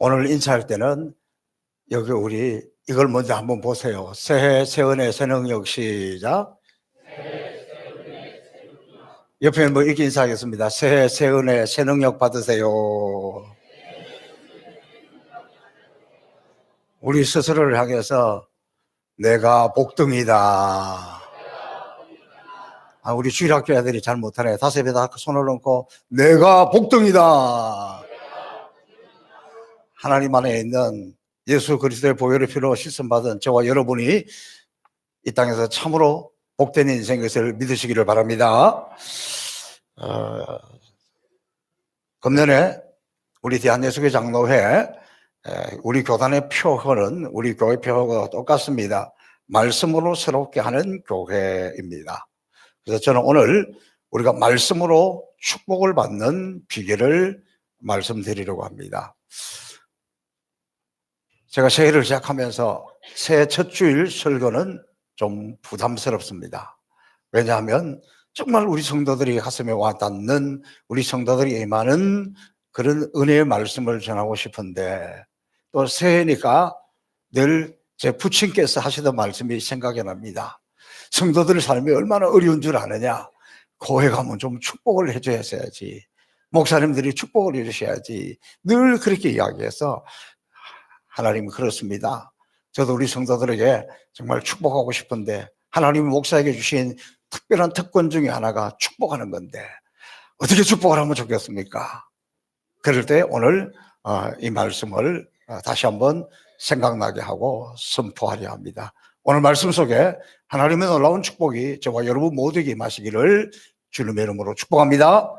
오늘 인사할 때는 여기 우리 이걸 먼저 한번 보세요. 새해 새은혜 새능력 시작. 옆에 뭐 이렇게 인사하겠습니다. 새해 새은혜 새능력 받으세요. 우리 스스로를 향해서 내가 복등이다. 우리 주일학교 애들이 잘 못하네. 다섯 배다 손을 얹고 내가 복등이다. 하나님 안에 있는 예수 그리스도의 보혈의 피로 씻음받은 저와 여러분이 이 땅에서 참으로 복된 인생인 것을 믿으시기를 바랍니다. 금년에 우리 대한예수교 장로회 우리 교단의 표어는 우리 교회 표어가 똑같습니다. 말씀으로 새롭게 하는 교회입니다. 그래서 저는 오늘 우리가 말씀으로 축복을 받는 비결을 말씀드리려고 합니다. 제가 새해를 시작하면서 새해 첫 주일 설교는 좀 부담스럽습니다. 왜냐하면 정말 우리 성도들이 가슴에 와닿는, 우리 성도들이 임하는 그런 은혜의 말씀을 전하고 싶은데, 또 새해니까 늘 제 부친께서 하시던 말씀이 생각이 납니다. 성도들의 삶이 얼마나 어려운 줄 아느냐. 교회 가면 좀 축복을 해줘야지, 목사님들이 축복을 해주셔야지, 늘 그렇게 이야기해서 하나님은 그렇습니다. 저도 우리 성도들에게 정말 축복하고 싶은데 하나님이 목사에게 주신 특별한 특권 중에 하나가 축복하는 건데 어떻게 축복을 하면 좋겠습니까? 그럴 때 오늘 이 말씀을 다시 한번 생각나게 하고 선포하려 합니다. 오늘 말씀 속에 하나님의 놀라운 축복이 저와 여러분 모두에게 임하시기를 주님의 이름으로 축복합니다.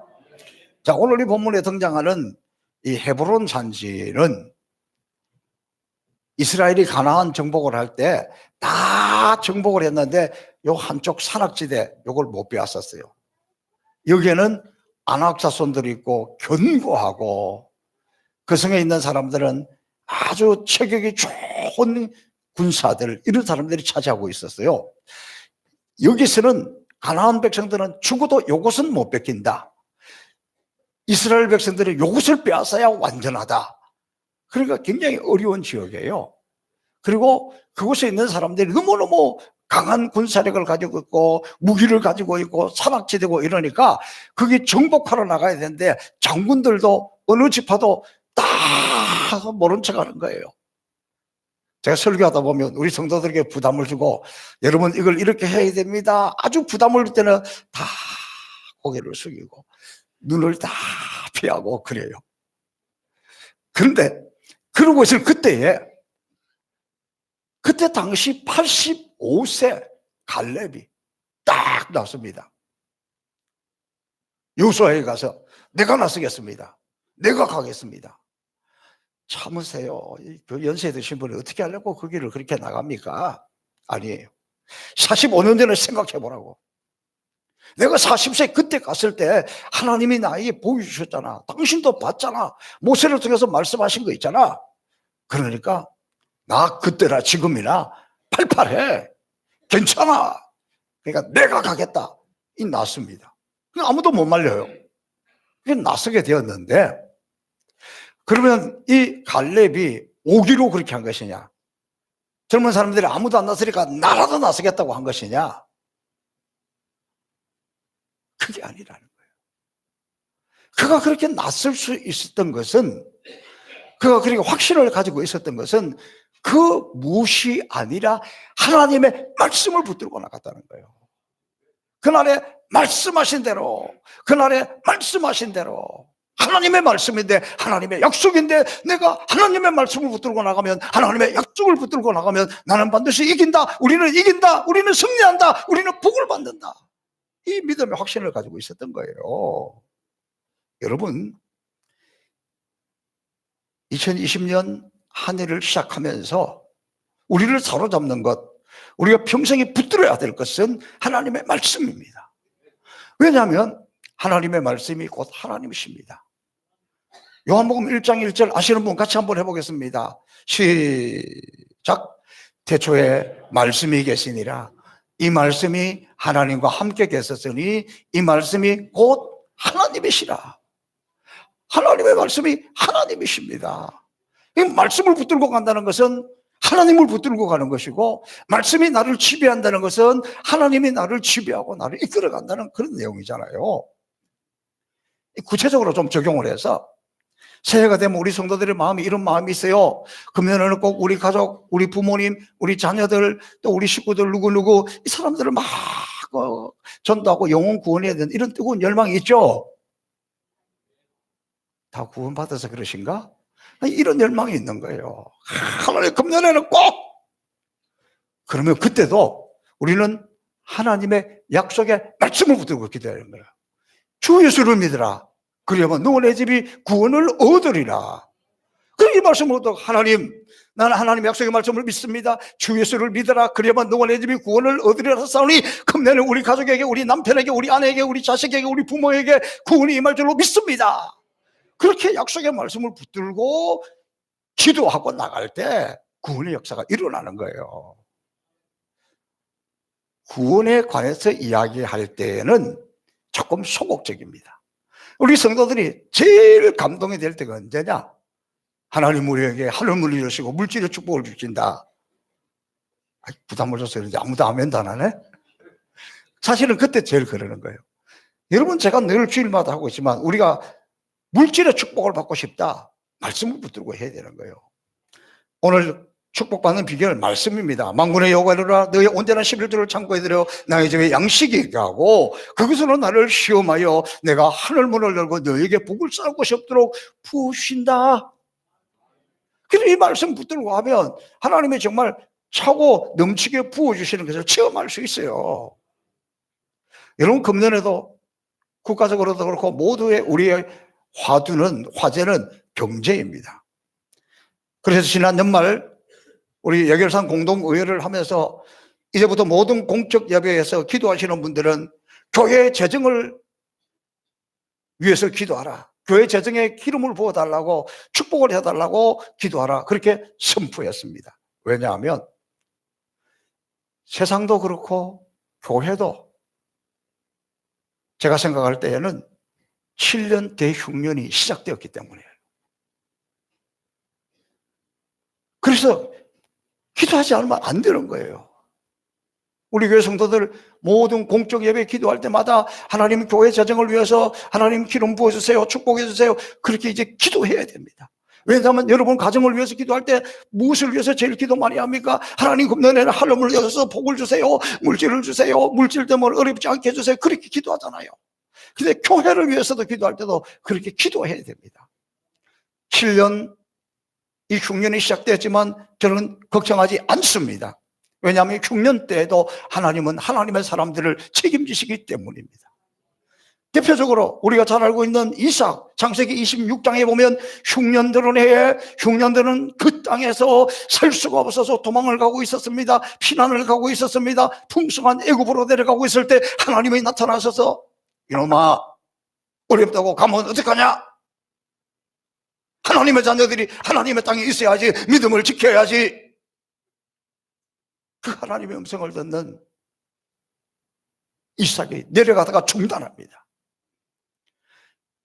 자, 오늘 이 본문에 등장하는 이 헤브론 산지는 이스라엘이 가나안 정복을 할 때 다 정복을 했는데 요 한쪽 산악지대 요걸 못 빼앗았어요. 여기에는 아낙 자손들이 있고 견고하고 그 성에 있는 사람들은 아주 체격이 좋은 군사들, 이런 사람들이 차지하고 있었어요. 여기서는 가나안 백성들은 죽어도 요것은 못 뺏긴다. 이스라엘 백성들이 요것을 빼앗아야 완전하다. 그러니까 굉장히 어려운 지역이에요. 그리고 그곳에 있는 사람들이 너무너무 강한 군사력을 가지고 있고 무기를 가지고 있고 산악지대고 이러니까 거기 정복하러 나가야 되는데 장군들도 어느 지파도 다 모른 척 하는 거예요. 제가 설교하다 보면 우리 성도들에게 부담을 주고 여러분 이걸 이렇게 해야 됩니다. 아주 부담을 줄 때는 다 고개를 숙이고 눈을 다 피하고 그래요. 그런데 그러고 있을 그때 당시 85세 갈렙이 딱 나섭니다. 여호수아에 가서 내가 나서겠습니다. 내가 가겠습니다. 참으세요. 그 연세 드신 분이 어떻게 하려고 그 길을 그렇게 나갑니까? 아니에요. 45년 전에 생각해 보라고. 내가 40세 그때 갔을 때 하나님이 나에게 보여주셨잖아. 당신도 봤잖아. 모세를 통해서 말씀하신 거 있잖아. 그러니까 나 그때나 지금이나 팔팔해. 괜찮아. 그러니까 내가 가겠다. 이 났습니다. 아무도 못 말려요. 나서게 되었는데 그러면 이 갈렙이 오기로 그렇게 한 것이냐? 젊은 사람들이 아무도 안 나서니까 나라도 나서겠다고 한 것이냐? 그게 아니라는 거예요. 그가 그렇게 나설 수 있었던 것은, 그가 그렇게 확신을 가지고 있었던 것은 그 무엇이 아니라 하나님의 말씀을 붙들고 나갔다는 거예요. 그날에 말씀하신 대로, 그날에 말씀하신 대로 하나님의 말씀인데, 하나님의 약속인데, 내가 하나님의 말씀을 붙들고 나가면, 하나님의 약속을 붙들고 나가면 나는 반드시 이긴다. 우리는 이긴다. 우리는 승리한다. 우리는 복을 받는다. 이 믿음의 확신을 가지고 있었던 거예요. 여러분, 2020년 한 해를 시작하면서 우리를 사로잡는 것, 우리가 평생에 붙들어야 될 것은 하나님의 말씀입니다. 왜냐하면 하나님의 말씀이 곧 하나님이십니다. 요한복음 1장 1절 아시는 분 같이 한번 해보겠습니다. 시작. 태초에 말씀이 계시니라. 이 말씀이 하나님과 함께 계셨으니 이 말씀이 곧 하나님이시라. 하나님의 말씀이 하나님이십니다. 이 말씀을 붙들고 간다는 것은 하나님을 붙들고 가는 것이고, 말씀이 나를 지배한다는 것은 하나님이 나를 지배하고 나를 이끌어간다는 그런 내용이잖아요. 구체적으로 좀 적용을 해서, 새해가 되면 우리 성도들의 마음이 이런 마음이 있어요. 금년에는 꼭 우리 가족, 우리 부모님, 우리 자녀들, 또 우리 식구들 누구누구 이 사람들을 막 전도하고 영혼 구원해야 되는 이런 뜨거운 열망이 있죠. 다 구원받아서 그러신가? 이런 열망이 있는 거예요. 하나님 금년에는 꼭! 그러면 그때도 우리는 하나님의 약속의 말씀을 붙들고 기도하는 거예요. 주 예수를 믿으라. 그러면 너와 내 집이 구원을 얻으리라. 그럼 이 말씀을 얻어 하나님, 나는 하나님의 약속의 말씀을 믿습니다. 주 예수를 믿으라. 그러면 너와 내 집이 구원을 얻으리라 싸우니 금년에 우리 가족에게, 우리 남편에게, 우리 아내에게, 우리 자식에게, 우리 부모에게 구원이 임할 줄로 믿습니다. 그렇게 약속의 말씀을 붙들고 기도하고 나갈 때 구원의 역사가 일어나는 거예요. 구원에 관해서 이야기할 때에는 조금 소극적입니다. 우리 성도들이 제일 감동이 될 때가 언제냐? 하나님 우리에게 하늘문을 여시고 물질의 축복을 주신다. 부담을 줘서 그런지 아무도 아멘도 안 하네? 사실은 그때 제일 그러는 거예요. 여러분, 제가 늘 주일마다 하고 있지만 우리가 물질의 축복을 받고 싶다. 말씀을 붙들고 해야 되는 거예요. 오늘 축복받는 비결은 말씀입니다. 만군의 여호와라 너의 온전한 11조를 창고에 들여 나의 집에 양식이 있게 하고 그것으로 나를 시험하여 내가 하늘문을 열고 너에게 복을 쌓을 것이 없도록 부으신다. 그래서 이 말씀 붙들고 하면 하나님이 정말 차고 넘치게 부어주시는 것을 체험할 수 있어요. 여러분, 금년에도 국가적으로도 그렇고 모두의 우리의 화제는 경제입니다. 그래서 지난 연말 우리 여결산 공동의회를 하면서 이제부터 모든 공적 예배에서 기도하시는 분들은 교회 재정을 위해서 기도하라. 교회 재정에 기름을 부어달라고, 축복을 해달라고 기도하라. 그렇게 선포했습니다. 왜냐하면 세상도 그렇고 교회도 제가 생각할 때에는 7년 대흉년이 시작되었기 때문이에요. 그래서 기도하지 않으면 안 되는 거예요. 우리 교회 성도들 모든 공적 예배 기도할 때마다 하나님 교회 재정을 위해서 하나님 기름 부어주세요, 축복해 주세요. 그렇게 이제 기도해야 됩니다. 왜냐하면 여러분 가정을 위해서 기도할 때 무엇을 위해서 제일 기도 많이 합니까? 하나님 금년에는 하늘문을 열어서 복을 주세요, 물질을 주세요, 물질 때문에 어렵지 않게 해주세요. 그렇게 기도하잖아요. 근데 교회를 위해서도 기도할 때도 그렇게 기도해야 됩니다. 7년 이 흉년이 시작되었지만 저는 걱정하지 않습니다. 왜냐하면 흉년 때에도 하나님은 하나님의 사람들을 책임지시기 때문입니다. 대표적으로 우리가 잘 알고 있는 이삭, 창세기 26장에 보면 흉년 들은 해에 흉년들은 그 땅에서 살 수가 없어서 도망을 가고 있었습니다. 피난을 가고 있었습니다. 풍성한 애굽으로 내려가고 있을 때 하나님이 나타나셔서 이놈아 어렵다고 가면 어떡하냐? 하나님의 자녀들이 하나님의 땅에 있어야지, 믿음을 지켜야지. 그 하나님의 음성을 듣는 이삭이 내려가다가 중단합니다.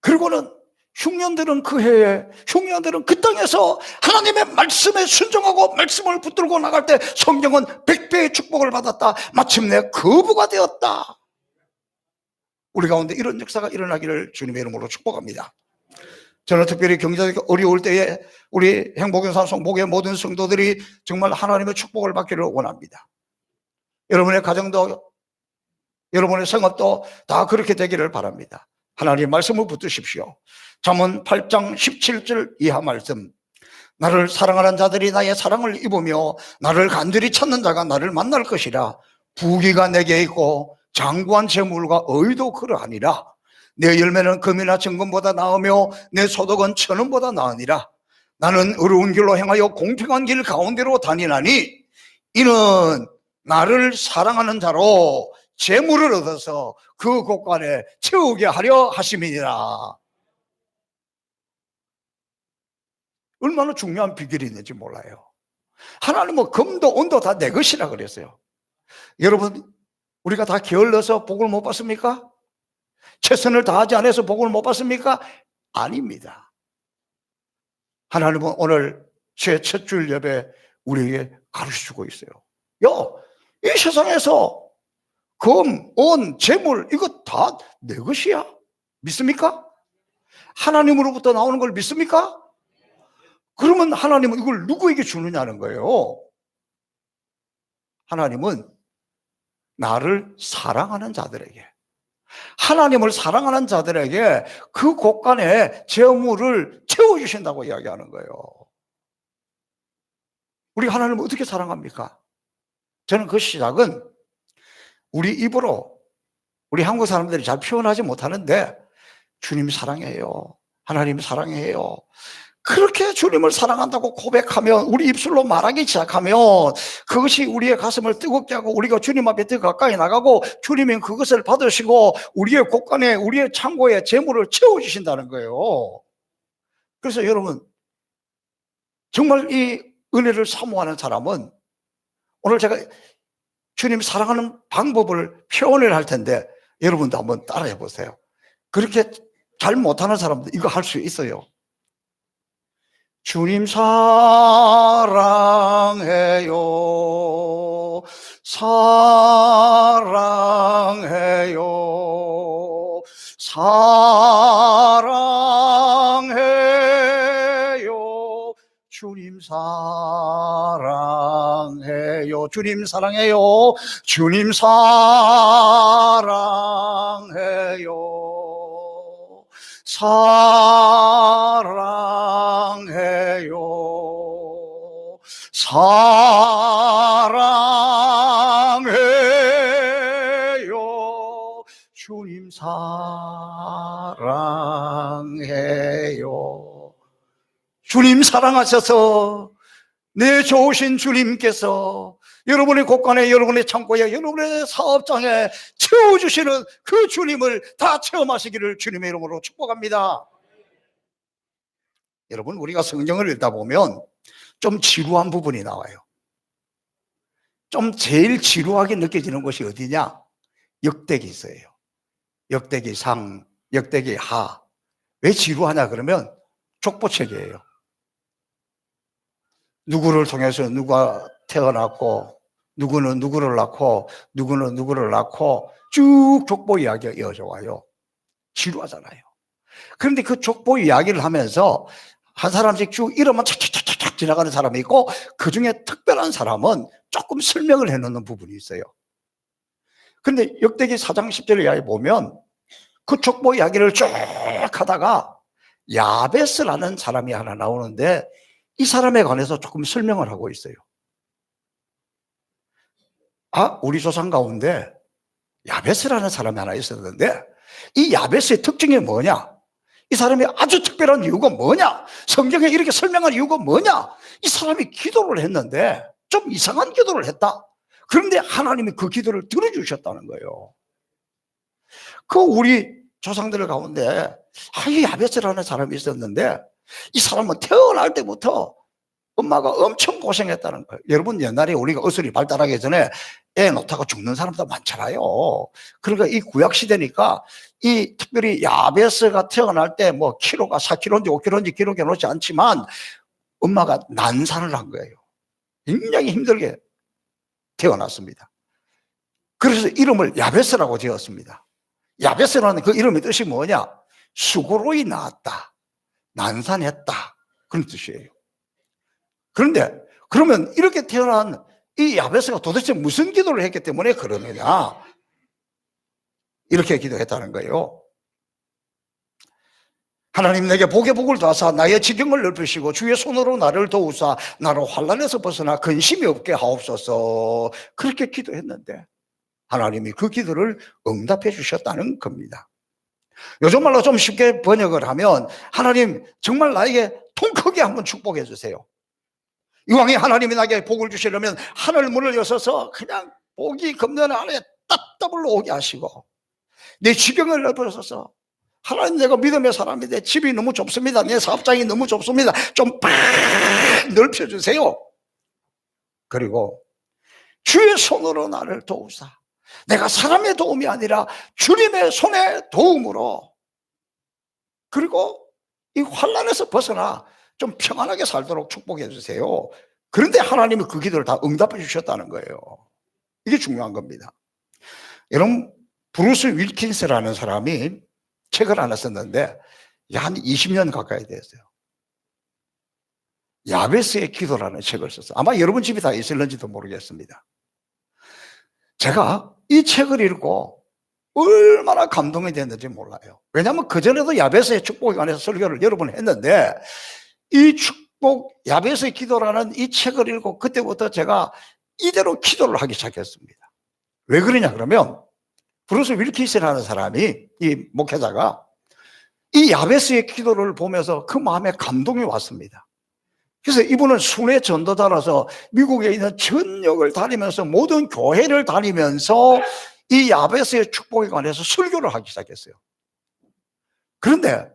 그리고는 흉년들은 그 해에, 흉년들은 그 땅에서 하나님의 말씀에 순종하고 말씀을 붙들고 나갈 때 성경은 100배의 축복을 받았다. 마침내 거부가 되었다. 우리 가운데 이런 역사가 일어나기를 주님의 이름으로 축복합니다. 저는 특별히 경제적으로 어려울 때에 우리 행복연산 성복의 모든 성도들이 정말 하나님의 축복을 받기를 원합니다. 여러분의 가정도 여러분의 생업도 다 그렇게 되기를 바랍니다. 하나님의 말씀을 붙드십시오. 잠언 8장 17절 이하 말씀. 나를 사랑하는 자들이 나의 사랑을 입으며 나를 간절히 찾는 자가 나를 만날 것이라. 부귀가 내게 있고 장구한 재물과 의도 그러하니라. 내 열매는 금이나 정금보다 나으며 내 소득은 천원보다 나으니라. 나는 어려운 길로 행하여 공평한 길 가운데로 다니나니 이는 나를 사랑하는 자로 재물을 얻어서 그 곳간에 채우게 하려 하심이니라. 얼마나 중요한 비결이 있는지 몰라요. 하나님은 금도 온도 다 내 것이라 그랬어요. 여러분, 우리가 다 게을러서 복을 못 받습니까? 최선을 다하지 않아서 복을 못 받습니까? 아닙니다. 하나님은 오늘 새 첫 주일 예배 우리에게 가르쳐주고 있어요. 야, 이 세상에서 금, 은, 재물 이거 다 내 것이야. 믿습니까? 하나님으로부터 나오는 걸 믿습니까? 그러면 하나님은 이걸 누구에게 주느냐는 거예요. 하나님은 나를 사랑하는 자들에게, 하나님을 사랑하는 자들에게 그 곳간에 재물을 채워주신다고 이야기하는 거예요. 우리 하나님을 어떻게 사랑합니까? 저는 그 시작은 우리 입으로, 우리 한국 사람들이 잘 표현하지 못하는데, 주님 사랑해요, 하나님 사랑해요, 그렇게 주님을 사랑한다고 고백하면, 우리 입술로 말하기 시작하면 그것이 우리의 가슴을 뜨겁게 하고 우리가 주님 앞에 더 가까이 나가고 주님은 그것을 받으시고 우리의 곳간에, 우리의 창고에 재물을 채워주신다는 거예요. 그래서 여러분, 정말 이 은혜를 사모하는 사람은, 오늘 제가 주님 사랑하는 방법을 표현을 할 텐데 여러분도 한번 따라해 보세요. 그렇게 잘 못하는 사람도 이거 할 수 있어요. 주님 사랑해요, 사랑해요, 사랑해요, 주님 사랑해요, 주님 사랑해요, 주님 사랑해요, 사랑해요, 사랑해요, 주님 사랑해요. 주님 사랑하셔서 내 좋으신 주님께서 여러분의 곳간에, 여러분의 창고에, 여러분의 사업장에 채워주시는 그 주님을 다 체험하시기를 주님의 이름으로 축복합니다. 여러분, 우리가 성경을 읽다 보면 좀 지루한 부분이 나와요. 좀 제일 지루하게 느껴지는 것이 어디냐? 역대기서예요. 역대기상, 역대기하. 왜 지루하냐 그러면 족보책이에요. 누구를 통해서 누가 태어났고, 누구는 누구를 낳고, 누구는 누구를 낳고, 쭉 족보 이야기가 이어져 와요. 지루하잖아요. 그런데 그 족보 이야기를 하면서 한 사람씩 쭉 이름만 착착착착 지나가는 사람이 있고, 그 중에 특별한 사람은 조금 설명을 해놓는 부분이 있어요. 그런데 역대기 4장 10절 이야기 보면 그 족보 이야기를 쭉 하다가 야베스라는 사람이 하나 나오는데, 이 사람에 관해서 조금 설명을 하고 있어요. 아, 우리 조상 가운데 야베스라는 사람이 하나 있었는데, 이 야베스의 특징이 뭐냐? 이 사람이 아주 특별한 이유가 뭐냐? 성경에 이렇게 설명한 이유가 뭐냐? 이 사람이 기도를 했는데 좀 이상한 기도를 했다. 그런데 하나님이 그 기도를 들어주셨다는 거예요. 그 우리 조상들 가운데 이 야베스라는 사람이 있었는데, 이 사람은 태어날 때부터 엄마가 엄청 고생했다는 거예요. 여러분, 옛날에 우리가 어슬이 발달하기 전에 애 놓다가 죽는 사람도 많잖아요. 그러니까 이 구약시대니까 이 특별히 야베스가 태어날 때 뭐 키로가 4kg인지 5kg인지 기록해 놓지 않지만 엄마가 난산을 한 거예요. 굉장히 힘들게 태어났습니다. 그래서 이름을 야베스라고 지었습니다. 야베스라는 그 이름의 뜻이 뭐냐? 수고로이 낳았다, 난산했다, 그런 뜻이에요. 그런데 그러면 이렇게 태어난 이 야베스가 도대체 무슨 기도를 했기 때문에 그러느냐? 이렇게 기도했다는 거예요. 하나님, 내게 복의 복을 더하사 나의 지경을 넓히시고 주의 손으로 나를 도우사 나를 환난에서 벗어나 근심이 없게 하옵소서. 그렇게 기도했는데 하나님이 그 기도를 응답해 주셨다는 겁니다. 요즘 말로 좀 쉽게 번역을 하면, 하나님 정말 나에게 통 크게 한번 축복해 주세요. 이왕에 하나님이 나에게 복을 주시려면 하늘 문을 여셔서 그냥 복이 금년 안에 따따블로 오게 하시고, 내 지경을 넓혀서, 하나님 내가 믿음의 사람인데 집이 너무 좁습니다, 내 사업장이 너무 좁습니다, 좀 팍 넓혀주세요. 그리고 주의 손으로 나를 도우사, 내가 사람의 도움이 아니라 주님의 손의 도움으로, 그리고 이 환난에서 벗어나 좀 평안하게 살도록 축복해 주세요. 그런데 하나님이 그 기도를 다 응답해 주셨다는 거예요. 이게 중요한 겁니다. 여러분, 브루스 윌킨스라는 사람이 책을 하나 썼는데 한 20년 가까이 됐어요. 야베스의 기도라는 책을 썼어요. 아마 여러분 집에 다 있을는지도 모르겠습니다. 제가 이 책을 읽고 얼마나 감동이 됐는지 몰라요. 왜냐하면 그전에도 야베스의 축복에 관해서 설교를 여러 번 했는데 이 축복 야베스의 기도라는 이 책을 읽고 그때부터 제가 이대로 기도를 하기 시작했습니다. 왜 그러냐 그러면 브루스 윌킨스라는 사람이, 이 목회자가 이 야베스의 기도를 보면서 그 마음에 감동이 왔습니다. 그래서 이분은 순회 전도자라서 미국에 있는 전역을 다니면서 모든 교회를 다니면서 이 야베스의 축복에 관해서 설교를 하기 시작했어요. 그런데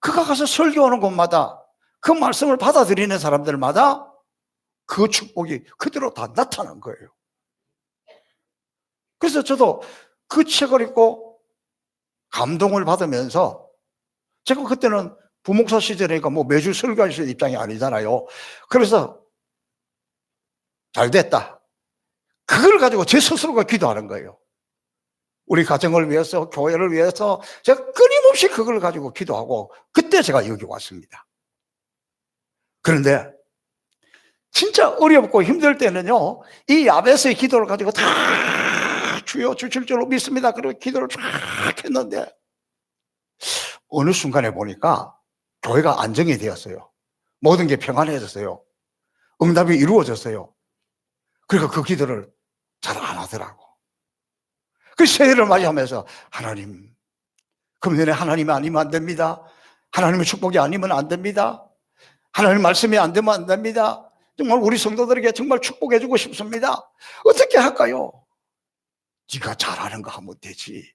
그가 가서 설교하는 곳마다 그 말씀을 받아들이는 사람들마다 그 축복이 그대로 다 나타난 거예요. 그래서 저도 그 책을 읽고 감동을 받으면서, 제가 그때는 부목사 시절이니까 뭐 매주 설교할 수 있는 입장이 아니잖아요. 그래서 잘 됐다, 그걸 가지고 제 스스로가 기도하는 거예요. 우리 가정을 위해서, 교회를 위해서 제가 끊임없이 그걸 가지고 기도하고, 그때 제가 여기 왔습니다. 그런데 진짜 어렵고 힘들 때는요, 이 야베스의 기도를 가지고 다 주여 주실 줄로 믿습니다, 그리고 기도를 쫙 했는데 어느 순간에 보니까 교회가 안정이 되었어요. 모든 게 평안해졌어요. 응답이 이루어졌어요. 그러니까 그 기도를 잘 안 하더라고. 그 새해를 맞이하면서 하나님, 금년에 하나님이 아니면 안 됩니다. 하나님의 축복이 아니면 안 됩니다. 하나님 말씀이 안 되면 안 됩니다. 정말 우리 성도들에게 정말 축복해 주고 싶습니다. 어떻게 할까요? 네가 잘하는 거 하면 되지.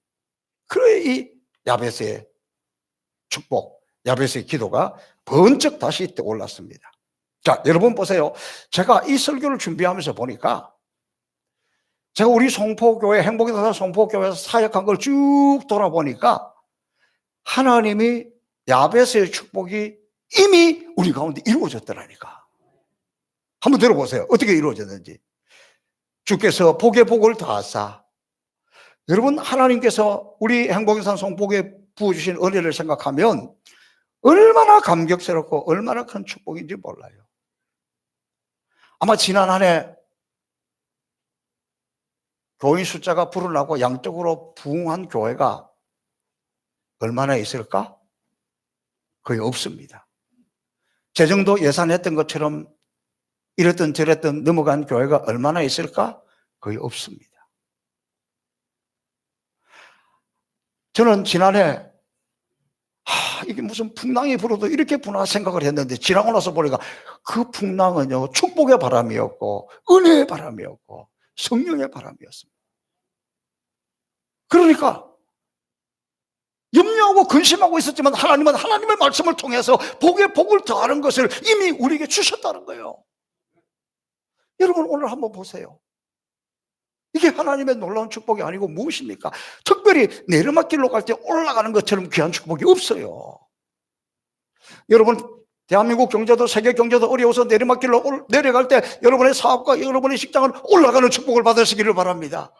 그래, 이 야베스의 축복, 야베스의 기도가 번쩍 다시 떠올랐습니다. 자, 여러분 보세요. 제가 이 설교를 준비하면서 보니까, 제가 우리 송포교회, 행복의 송포교회에서 사역한 걸 쭉 돌아보니까 하나님이 야베스의 축복이 이미 우리 가운데 이루어졌더라니까. 한번 들어보세요. 어떻게 이루어졌는지. 주께서 복의 복을 더하사. 여러분, 하나님께서 우리 행복의 송포교회에 부어주신 은혜를 생각하면 얼마나 감격스럽고 얼마나 큰 축복인지 몰라요. 아마 지난 한 해 교인 숫자가 불어나고 양쪽으로 부흥한 교회가 얼마나 있을까? 거의 없습니다. 재정도 예산했던 것처럼 이랬던 저랬던 넘어간 교회가 얼마나 있을까? 거의 없습니다. 저는 지난해 이게 무슨 풍랑이 불어도 이렇게 부나 생각을 했는데, 지나고 나서 보니까 그 풍랑은요, 축복의 바람이었고 은혜의 바람이었고 성령의 바람이었습니다. 그러니까 염려하고 근심하고 있었지만 하나님은 하나님의 말씀을 통해서 복의 복을 더하는 것을 이미 우리에게 주셨다는 거예요. 여러분, 오늘 한번 보세요. 이게 하나님의 놀라운 축복이 아니고 무엇입니까? 특별히 내리막길로 갈 때 올라가는 것처럼 귀한 축복이 없어요. 여러분, 대한민국 경제도 세계 경제도 어려워서 내리막길로 내려갈 때 여러분의 사업과 여러분의 직장을 올라가는 축복을 받으시기를 바랍니다.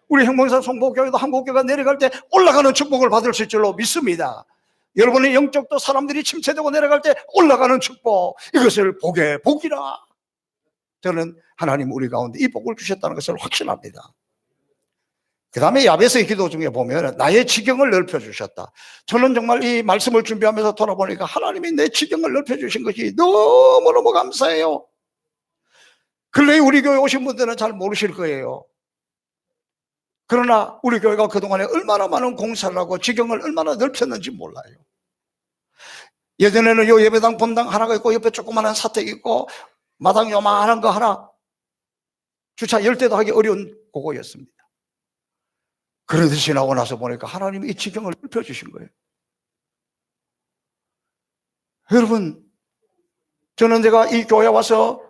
우리 행복사 송포교회도 한국교회가 내려갈 때 올라가는 축복을 받을 수 있을 줄로 믿습니다. 여러분의 영적도 사람들이 침체되고 내려갈 때 올라가는 축복, 이것을 복의 복이라. 저는 하나님 우리 가운데 이 복을 주셨다는 것을 확신합니다. 그 다음에 야베스의 기도 중에 보면 나의 지경을 넓혀주셨다. 저는 정말 이 말씀을 준비하면서 돌아보니까 하나님이 내 지경을 넓혀주신 것이 너무너무 감사해요. 근래 우리 교회 오신 분들은 잘 모르실 거예요. 그러나 우리 교회가 그동안에 얼마나 많은 공사를 하고 지경을 얼마나 넓혔는지 몰라요. 예전에는 요 예배당 본당 하나가 있고 옆에 조그마한 사택이 있고 마당 요만한 거 하나, 주차 10대도 하기 어려운 그거였습니다. 그런데 지나고 나서 보니까 하나님이 이 지경을 넓혀주신 거예요. 여러분, 저는 제가 이 교회에 와서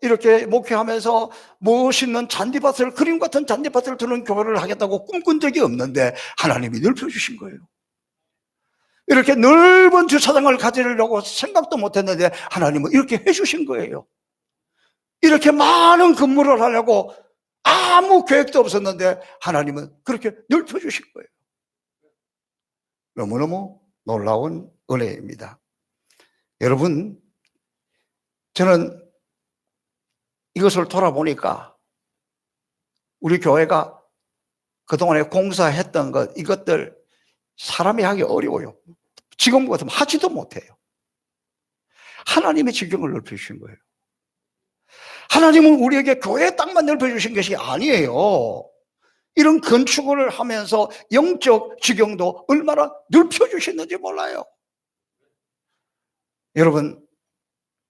이렇게 목회하면서 멋있는 잔디밭을, 그림 같은 잔디밭을 두는 교회를 하겠다고 꿈꾼 적이 없는데 하나님이 넓혀주신 거예요. 이렇게 넓은 주차장을 가지려고 생각도 못했는데 하나님은 이렇게 해주신 거예요. 이렇게 많은 근무를 하려고 아무 계획도 없었는데 하나님은 그렇게 넓혀주신 거예요. 너무너무 놀라운 은혜입니다. 여러분, 저는 이것을 돌아보니까 우리 교회가 그동안에 공사했던 것, 이것들 사람이 하기 어려워요. 지금 같으면 하지도 못해요. 하나님의 지경을 넓혀주신 거예요. 하나님은 우리에게 교회 땅만 넓혀주신 것이 아니에요. 이런 건축을 하면서 영적 지경도 얼마나 넓혀주셨는지 몰라요. 여러분,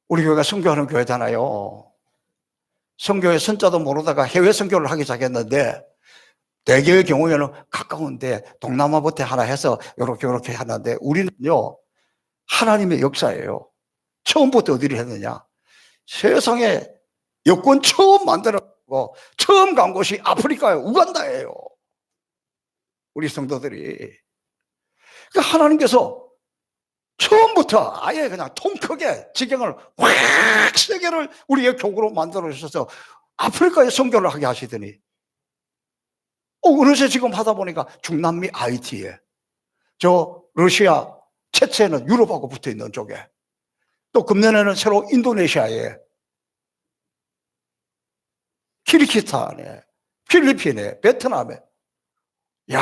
우리 교회가 선교하는 교회잖아요. 선교의 선자도 모르다가 해외 선교를 하기 시작했는데 대개의 경우에는 가까운데 동남아부터 하나 해서 이렇게 하는데 우리는요, 하나님의 역사예요. 처음부터 어디를 했느냐? 세상에 여권 처음 만들었고 처음 간 곳이 아프리카의 우간다예요. 우리 성도들이. 그러니까 하나님께서 처음부터 아예 그냥 통 크게 지경을 확 세계를 우리의 교구로 만들어 주셔서 아프리카에 선교를 하게 하시더니 어느새 지금 하다 보니까 중남미 IT에 저 러시아 체체는 유럽하고 붙어 있는 쪽에 또 금년에는 새로 인도네시아에 키르기스탄에 필리핀에 베트남에 야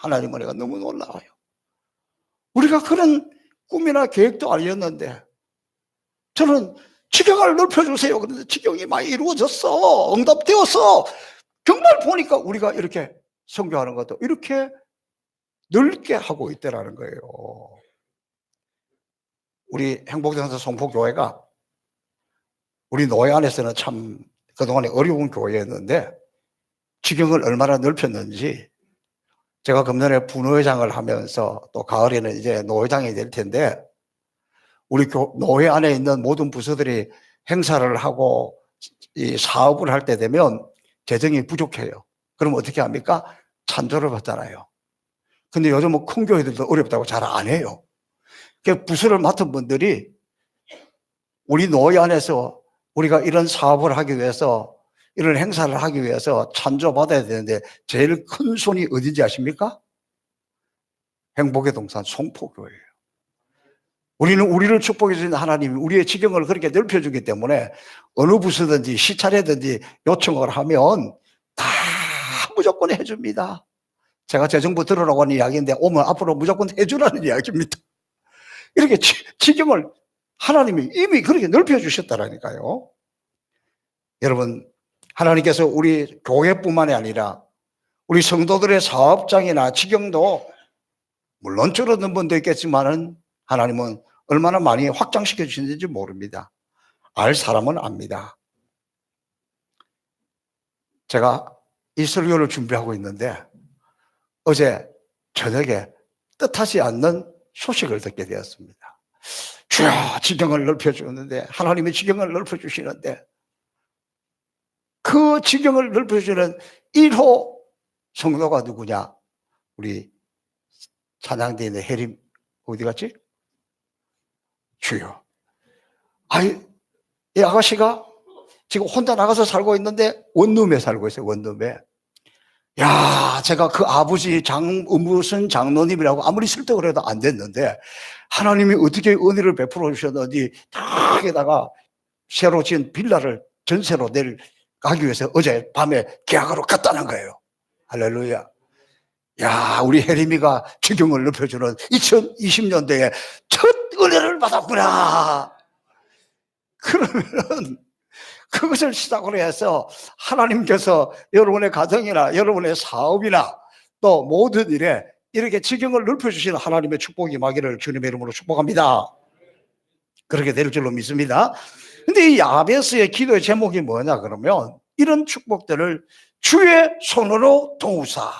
하나님 은혜가 너무 놀라워요. 우리가 그런 꿈이나 계획도 아니었는데 저는 지경을 넓혀주세요. 그런데 지경이 많이 이루어졌어. 응답되었어. 정말 보니까 우리가 이렇게 선교하는 것도 이렇게 넓게 하고 있다는 거예요. 우리 행복전사 송포교회가 우리 노예 안에서는 참 그동안에 어려운 교회였는데 지경을 얼마나 넓혔는지 제가 금년에 부노회장을 하면서 또 가을에는 이제 노회장이 될 텐데 우리 노회 안에 있는 모든 부서들이 행사를 하고 이 사업을 할 때 되면 재정이 부족해요. 그럼 어떻게 합니까? 찬조를 받잖아요. 근데 요즘은 큰 교회들도 어렵다고 잘 안 해요. 그 부서를 맡은 분들이 우리 노회 안에서 우리가 이런 사업을 하기 위해서 이런 행사를 하기 위해서 찬조받아야 되는데 제일 큰 손이 어딘지 아십니까? 행복의 동산 송포교회예요. 우리는 우리를 축복해 주신 하나님이 우리의 지경을 그렇게 넓혀주기 때문에 어느 부서든지 시차례든지 요청을 하면 다 무조건 해줍니다. 제가 재정부 들으라고 하는 이야기인데 오면 앞으로 무조건 해주라는 이야기입니다. 이렇게 지경을 하나님이 이미 그렇게 넓혀주셨다라니까요. 여러분, 하나님께서 우리 교회뿐만이 아니라 우리 성도들의 사업장이나 지경도 물론 줄어든 분도 있겠지만은 하나님은 얼마나 많이 확장시켜 주시는지 모릅니다. 알 사람은 압니다. 제가 이 설교를 준비하고 있는데 어제 저녁에 뜻하지 않는 소식을 듣게 되었습니다. 주여, 지경을 넓혀주는데 하나님의 지경을 넓혀주시는데 그 지경을 넓혀주는 1호 성도가 누구냐? 우리 찬양대에 있는 해림 어디 갔지? 주여. 아이, 이 아가씨가 지금 혼자 나가서 살고 있는데 원룸에 살고 있어요. 원룸에. 야, 제가 그 아버지 무슨 장로님이라고 아무리 설득을 해도 안 됐는데 하나님이 어떻게 은혜를 베풀어 주셨는지 딱에다가 새로 지은 빌라를 전세로 가기 위해서 어제 밤에 계약하러 갔다는 거예요. 할렐루야. 야, 우리 혜림이가 지경을 넓혀주는 2020년도에 첫 은혜를 받았구나. 그러면 그것을 시작으로 해서 하나님께서 여러분의 가정이나 여러분의 사업이나 또 모든 일에 이렇게 지경을 넓혀주시는 하나님의 축복이 임하기를 주님의 이름으로 축복합니다. 그렇게 될 줄로 믿습니다. 근데 이 야베스의 기도의 제목이 뭐냐 그러면 이런 축복들을 주의 손으로 도우사.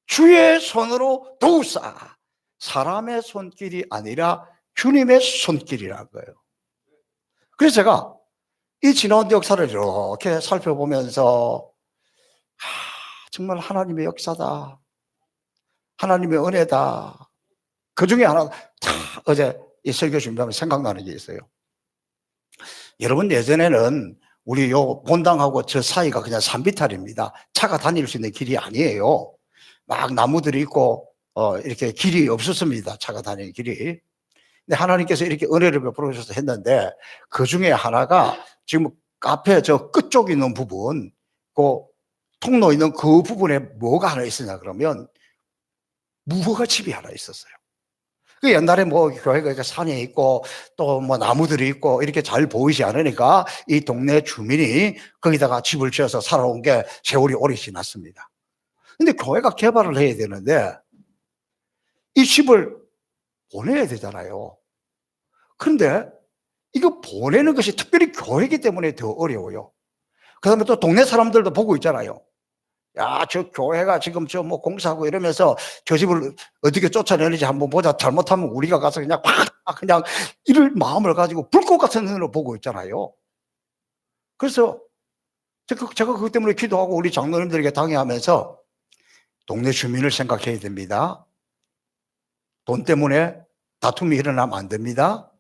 주의 손으로 도우사. 사람의 손길이 아니라 주님의 손길이라는 거예요. 그래서 제가 이 지나온 역사를 이렇게 살펴보면서 정말 하나님의 역사다. 하나님의 은혜다. 그 중에 하나, 다 어제 이 설교 준비하면 생각나는 게 있어요. 여러분, 예전에는 우리 요 본당하고 저 사이가 그냥 산비탈입니다. 차가 다닐 수 있는 길이 아니에요. 막 나무들이 있고, 이렇게 길이 없었습니다. 차가 다니는 길이. 근데 하나님께서 이렇게 은혜를 베풀어 주셔서 했는데, 그 중에 하나가 지금 앞에 저 끝쪽에 있는 부분, 그 통로 있는 그 부분에 뭐가 하나 있으냐 그러면 무허가 집이 하나 있었어요. 그 옛날에 뭐 교회가 산에 있고 또 뭐 나무들이 있고 이렇게 잘 보이지 않으니까 이 동네 주민이 거기다가 집을 지어서 살아온 게 세월이 오래 지났습니다. 근데 교회가 개발을 해야 되는데 이 집을 보내야 되잖아요. 그런데 이거 보내는 것이 특별히 교회이기 때문에 더 어려워요. 그 다음에 또 동네 사람들도 보고 있잖아요. 야, 저 교회가 지금 저 뭐 공사하고 이러면서 저 집을 어떻게 쫓아내는지 한번 보자. 잘못하면 우리가 가서 그냥 팍 그냥 이럴 마음을 가지고 불꽃 같은 눈으로 보고 있잖아요. 그래서 제가 그것 때문에 기도하고 우리 장로님들에게 당회하면서 동네 주민을 생각해야 됩니다. 돈 때문에 다툼이 일어나면 안 됩니다.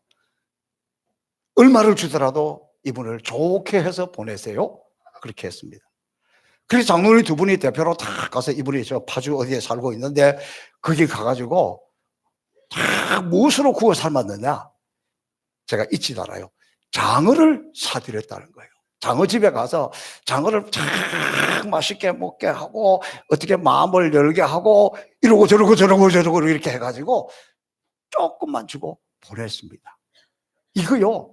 얼마를 주더라도 이분을 좋게 해서 보내세요. 그렇게 했습니다. 그래서 장로님 두 분이 대표로 다 가서 이분이 저 파주 어디에 살고 있는데 거기 가가지고 다 무엇으로 구워 삶았느냐? 제가 잊지도 않아요. 장어를 사드렸다는 거예요. 장어 집에 가서 장어를 참 맛있게 먹게 하고 어떻게 마음을 열게 하고 이러고 저러고 이렇게 해가지고 조금만 주고 보냈습니다. 이거요.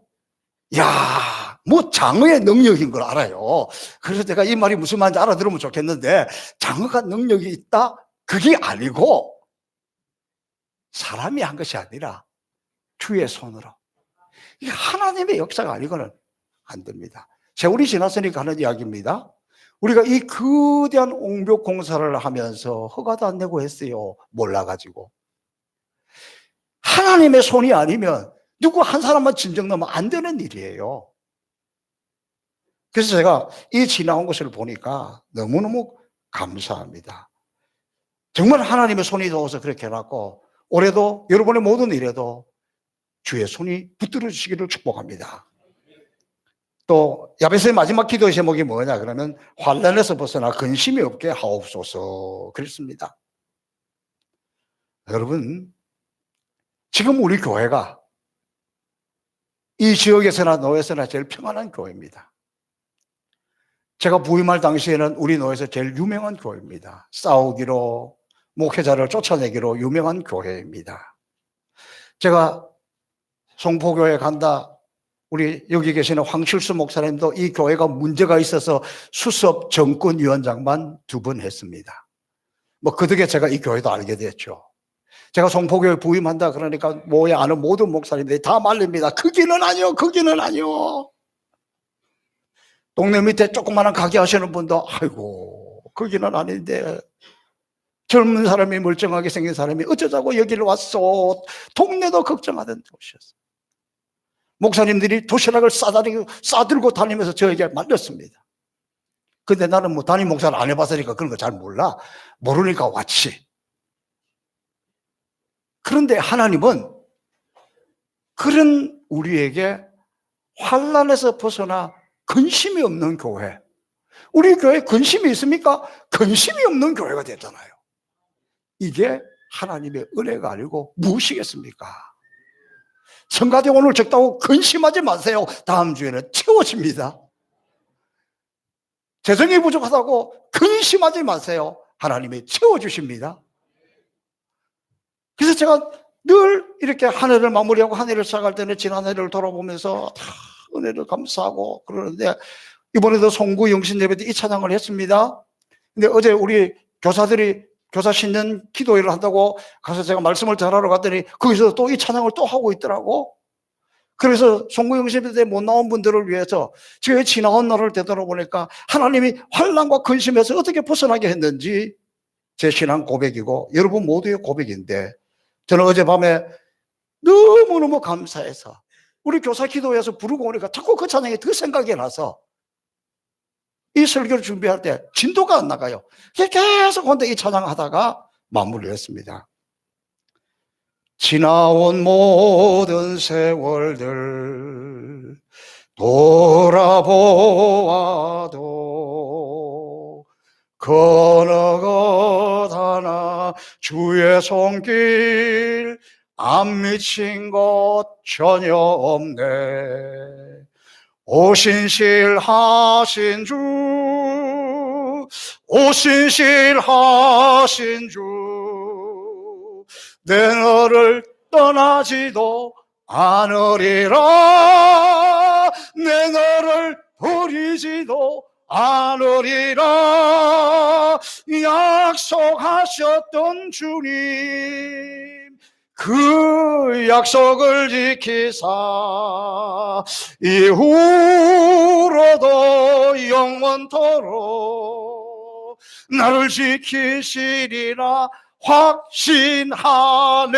야, 뭐 장어의 능력인 걸 알아요. 그래서 제가 이 말이 무슨 말인지 알아들으면 좋겠는데 장어가 능력이 있다? 그게 아니고 사람이 한 것이 아니라 주의 손으로. 이게 하나님의 역사가 아니고는 안 됩니다. 세월이 지났으니까 하는 이야기입니다. 우리가 이 거대한 옹벽 공사를 하면서 허가도 안 내고 했어요. 몰라가지고. 하나님의 손이 아니면 누구 한 사람만 진정 넣으면 안 되는 일이에요. 그래서 제가 이 지나온 것을 보니까 너무너무 감사합니다. 정말 하나님의 손이 더워서 그렇게 해놨고 올해도 여러분의 모든 일에도 주의 손이 붙들어 주시기를 축복합니다. 또 야베스의 마지막 기도의 제목이 뭐냐 그러면 환난에서 벗어나 근심이 없게 하옵소서 그랬습니다. 여러분, 지금 우리 교회가 이 지역에서나 노에서나 제일 평안한 교회입니다. 제가 부임할 당시에는 우리 노에서 제일 유명한 교회입니다. 싸우기로 목회자를 쫓아내기로 유명한 교회입니다. 제가 송포교회 간다. 우리 여기 계시는 황칠수 목사님도 이 교회가 문제가 있어서 수석 정권위원장만 2번 했습니다. 뭐 그 덕에 제가 이 교회도 알게 됐죠. 제가 송포교회 부임한다 그러니까 뭐야 아는 모든 목사님들이 다 말립니다. 거기는 아니요, 거기는 아니요. 동네 밑에 조그마한 가게 하시는 분도 아이고 거기는 아닌데 젊은 사람이 멀쩡하게 생긴 사람이 어쩌자고 여기를 왔어. 동네도 걱정하던 곳이었어요. 목사님들이 도시락을 싸들고 다니면서 저에게 말렸습니다. 근데 나는 뭐 담임 목사를 안 해봤으니까 그런 거 잘 몰라. 모르니까 왔지. 그런데 하나님은 그런 우리에게 환난에서 벗어나 근심이 없는 교회. 우리 교회에 근심이 있습니까? 근심이 없는 교회가 됐잖아요. 이게 하나님의 은혜가 아니고 무엇이겠습니까? 성가대 오늘 적다고 근심하지 마세요. 다음 주에는 채워집니다. 재정이 부족하다고 근심하지 마세요. 하나님이 채워주십니다. 그래서 제가 늘 이렇게 한 해를 마무리하고 한 해를 시작할 때는 지난 해를 돌아보면서 다 은혜를 감사하고 그러는데 이번에도 송구 영신 예배 때 이 찬양을 했습니다. 근데 어제 우리 교사들이 교사 신년 기도회를 한다고 가서 제가 말씀을 전하러 갔더니 거기서 또 이 찬양을 또 하고 있더라고. 그래서 송구 영신 예배 때 못 나온 분들을 위해서 제가 지나온 날을 되돌아보니까 하나님이 환난과 근심에서 어떻게 벗어나게 했는지 제 신앙 고백이고 여러분 모두의 고백인데 저는 어젯밤에 너무너무 감사해서 우리 교사 기도회에서 부르고 오니까 자꾸 그 찬양이 더 생각이 나서 이 설교를 준비할 때 진도가 안 나가요. 계속 혼자 이 찬양 하다가 마무리했습니다. 지나온 모든 세월들 돌아보아도 그 어느 것 하나 주의 손길 안 미친 것 전혀 없네. 오신실하신 주, 오신실하신 주, 내 너를 떠나지도 않으리라. 내 너를 버리지도 않으리라. 약속하셨던 주님, 그 약속을 지키사 이후로도 영원토록 나를 지키시리라 확신하네.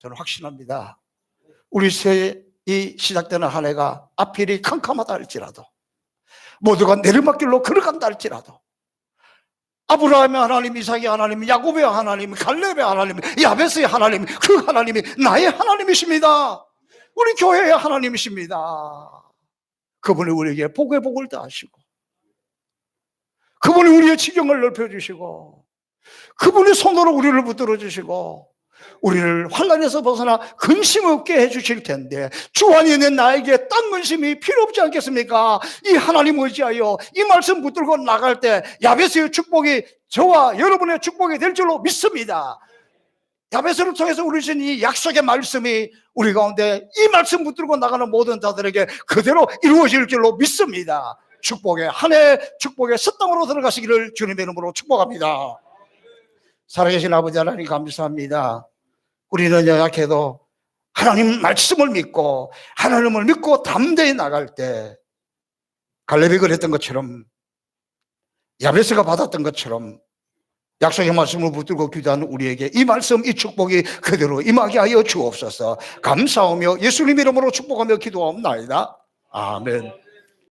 저는 확신합니다. 우리 새해 시작되는 한 해가 앞길이 캄캄하다 할지라도, 모두가 내리막길로 걸어간다 할지라도, 아브라함의 하나님, 이삭의 하나님, 야곱의 하나님, 갈렙의 하나님, 야베스의 하나님, 그 하나님이 나의 하나님이십니다. 우리 교회의 하나님이십니다. 그분이 우리에게 복의 복을 더하시고, 그분이 우리의 지경을 넓혀주시고, 그분의 손으로 우리를 붙들어 주시고, 우리를 환난에서 벗어나 근심 없게 해주실 텐데, 주 안에 있는 나에게 딴 근심이 필요 없지 않겠습니까? 이 하나님 의지하여 이 말씀 붙들고 나갈 때 야베스의 축복이 저와 여러분의 축복이 될 줄로 믿습니다. 야베스를 통해서 우리 주신 이 약속의 말씀이 우리 가운데 이 말씀 붙들고 나가는 모든 자들에게 그대로 이루어질 줄로 믿습니다. 축복의 한 해, 축복의 첫 땅으로 들어가시기를 주님의 이름으로 축복합니다. 살아계신 아버지 하나님 감사합니다. 우리는 연약해도 하나님 말씀을 믿고 하나님을 믿고 담대히 나갈 때 갈렙이 그랬던 것처럼, 야베스가 받았던 것처럼 약속의 말씀을 붙들고 기도하는 우리에게 이 말씀, 이 축복이 그대로 임하게 하여 주옵소서. 감사하며 예수님 이름으로 축복하며 기도하옵나이다. 아멘.